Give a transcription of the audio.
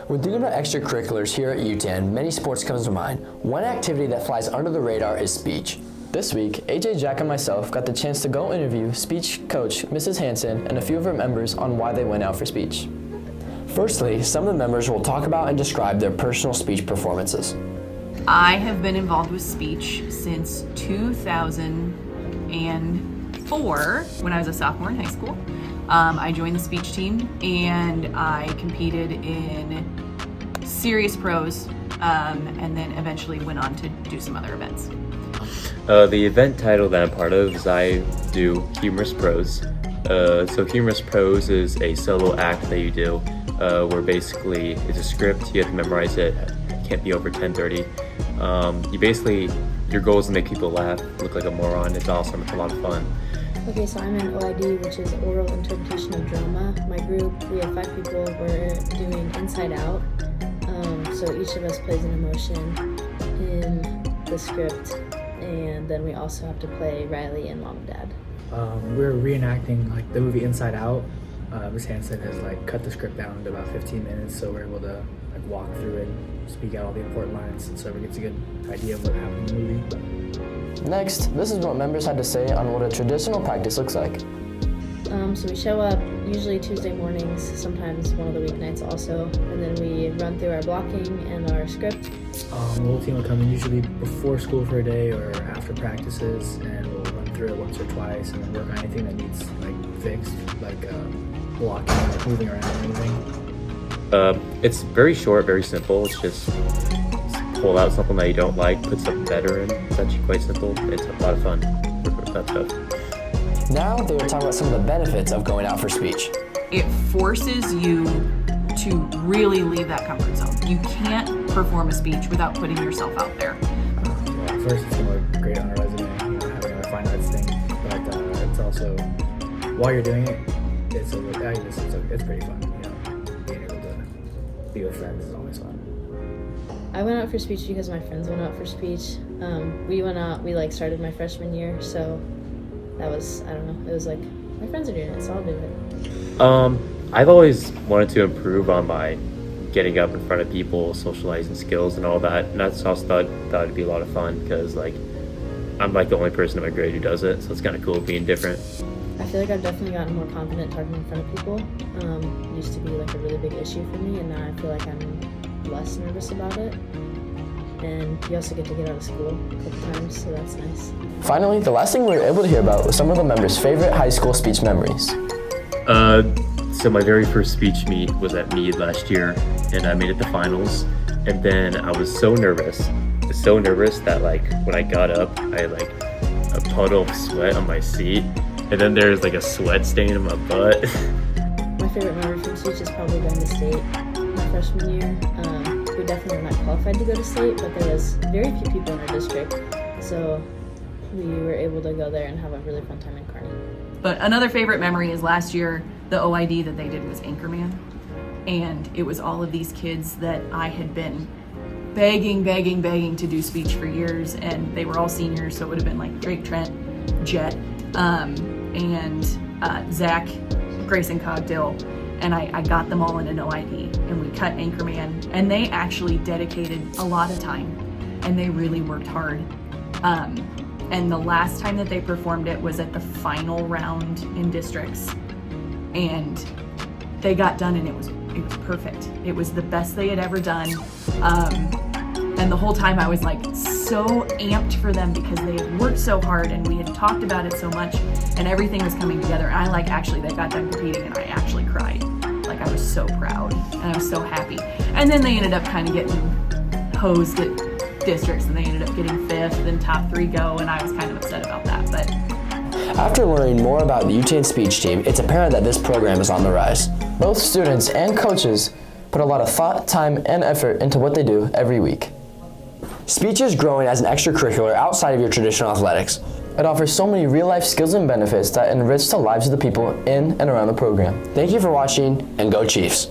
When thinking about extracurriculars here at Yutan, many sports comes to mind. One activity that flies under the radar is speech. This week, AJ, Jack, and myself got the chance to go interview speech coach Mrs. Hansen and a few of her members on why they went out for speech. Firstly, some of the members will talk about and describe their personal speech performances. I have been involved with speech since 2004 when I was a sophomore in high school. I joined the speech team and I competed in serious prose and then eventually went on to do some other events. The event title that I'm part of is I do humorous prose. So humorous prose is a solo act that you do where basically it's a script, you have to memorize it, can't be over 10:30. Your goal is to make people laugh, look like a moron. It's awesome, it's a lot of fun. Okay, so I'm in OID, which is Oral Interpretation of Drama. My group, we have 5 people. We're doing Inside Out. So each of us plays an emotion in the script, and then we also have to play Riley and Mom and Dad. We're reenacting like the movie Inside Out. Ms. Hansen has cut the script down to about 15 minutes, so we're able to walk through it, speak out all the important lines, so everyone gets a good idea of what happened in the movie. Next, this is what members had to say on what a traditional practice looks like. So we show up usually Tuesday mornings, sometimes one of the weeknights also, and then we run through our blocking and our script. The whole team will come in usually before school for a day or after practices, and we'll run through it once or twice and then work on anything that needs fixed, blocking, moving around, anything. It's very short, very simple. It's just pull out something that you don't like, put something better in. It's actually quite simple. It's a lot of fun. That stuff. Now they will talk about some of the benefits of going out for speech. It forces you to really leave that comfort zone. You can't perform a speech without putting yourself out there. First, it's going to look great on a resume, having a fine arts thing, but it's also, while you're doing it, it's pretty fun. Being able to be with friends is always fun. I went out for speech because my friends went out for speech. We went out, we started my freshman year, so that was, it was my friends are doing it, so I'll do it. I've always wanted to improve on my getting up in front of people, socializing skills and all that, and that's also thought it'd be a lot of fun because I'm the only person in my grade who does it, so it's kind of cool being different. I feel like I've definitely gotten more confident talking in front of people. It used to be a really big issue for me, and now I feel like I'm less nervous about it. And you also get to get out of school a couple times, so that's nice. Finally, the last thing we were able to hear about was some of the members' favorite high school speech memories. So my very first speech meet was at Meade last year, and I made it to finals. And then I was so nervous that when I got up, I had a puddle of sweat on my seat, and then there's a sweat stain in my butt. My favorite memory from speech is probably going to state my freshman year. We definitely were not qualified to go to state, but there was very few people in our district, so we were able to go there and have a really fun time in Kearney. But another favorite memory is last year, the OID that they did was Anchorman. And it was all of these kids that I had been begging to do speech for years, and they were all seniors, so it would have been Drake, Trent, Jet, and Zach, Grayson Cogdill, and I got them all in an OID, and we cut Anchorman, and they actually dedicated a lot of time, and they really worked hard. And the last time that they performed it was at the final round in districts, and they got done, and it was perfect. It was the best they had ever done. And the whole time I was so amped for them because they had worked so hard and we had talked about it so much and everything was coming together. And they got done competing and I actually cried. I was so proud and I was so happy. And then they ended up kind of getting hosed at districts and they ended up getting 5th and top 3 go, and I was kind of upset about that. But after learning more about the Yutan Speech Team, it's apparent that this program is on the rise. Both students and coaches put a lot of thought, time, and effort into what they do every week. Speech is growing as an extracurricular outside of your traditional athletics. It offers so many real-life skills and benefits that enrich the lives of the people in and around the program. Thank you for watching, and go Chiefs!